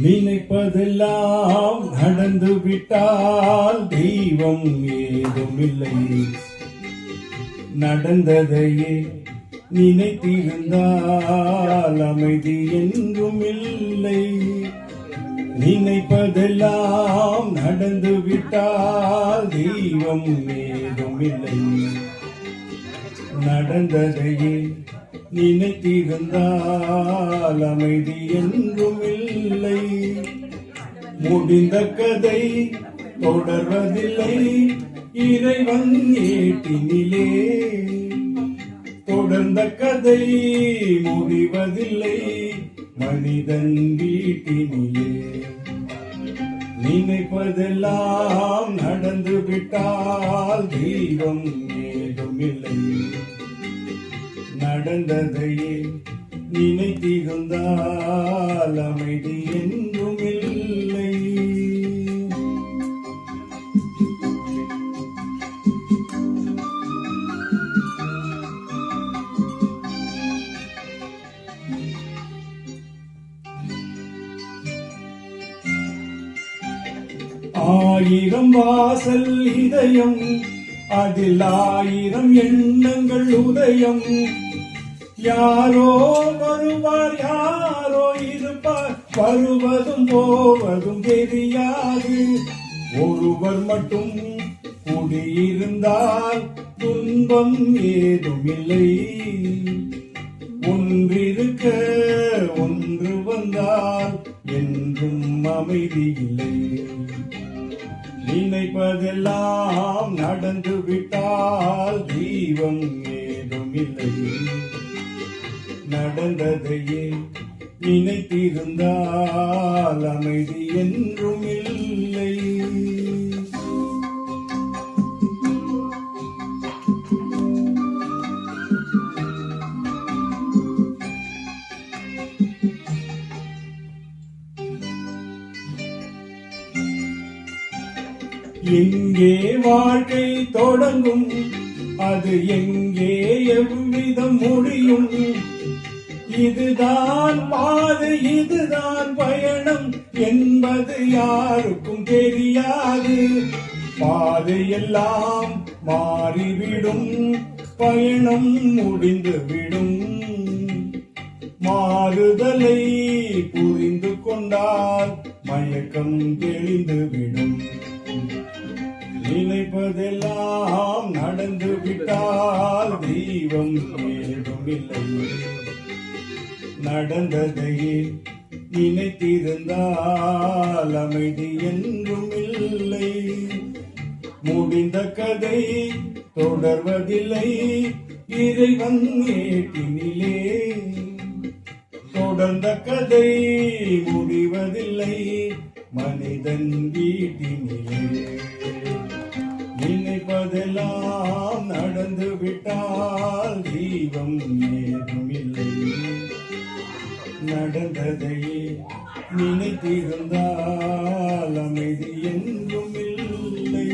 நினைப்பதெல்லாம் நடந்து விட்டால் தெய்வம் ஏதும் இல்லை. நடந்ததையே நினைத்திருந்தால் அமைதி என்றும் இல்லை. நினைப்பதெல்லாம் நடந்து விட்டால் தெய்வம் ஏதும் இல்லை. நடந்ததையே நினைத்திருந்தால் அமைதி என்றும் இல்லை. முடிந்த கதை தொடர்வதில்லை இறைவன் ஏட்டினிலே. தொடர்ந்த கதை முடிவதில்லை மனிதன் வீட்டினிலே. நினைப்பதெல்லாம் நடந்து விட்டால் தெய்வம் ஏதும் இல்லை. நடந்ததையே நினைத்திருந்தால் அமைதி என்றும் இல்லை. ஆயிரம் வாசல் இதயம், அதில் ஆயிரம் எண்ணங்கள் உதயம். யாரோ வருவார், யாரோ இருப்பார், வருவதும் போவதும் தெரியாது. ஒருவர் மட்டும் குடியிருந்தால் துன்பம் ஏதும் இல்லை. ஒன்றிருக்க ஒன்று வந்தால் என்றும் அமைதி இல்லை. நினைப்பதெல்லாம் நடந்து விட்டால் தெய்வம் ஏதும் இல்லை. நடந்ததையே நினைத்திருந்தால் அமைதி என்றும் இல்லை. எங்கே வாழ்க்கை தொடங்கும், அது எங்கே எவ்விதம் முடியும்? இதுதான் பாதை, இதுதான் பயணம் என்பது யாருக்கும் தெரியாது. பாதையெல்லாம் மாறிவிடும், பயணம் முடிந்துவிடும். மாறுதலை புரிந்து கொண்டால் மயக்கம் தெளிந்துவிடும். நினைப்பதெல்லாம் நடந்து விட்டால் தெய்வம் ஏதும் இல்லை. நடந்ததையே நினைத்திருந்தால் அமைதி என்றும் இல்லை. முடிந்த கதை தொடர்வதில்லை இறைவன் ஏட்டினிலே. தொடர்ந்த கதை முடிவதில்லை மனிதன் வீட்டினிலே. நினைப்பதெல்லாம் நடந்து விட்டால் தெய்வம் ஏதும் இல்லை. நடந்ததையே நினைத்திருந்தால் அமைதி என்றும் இல்லை.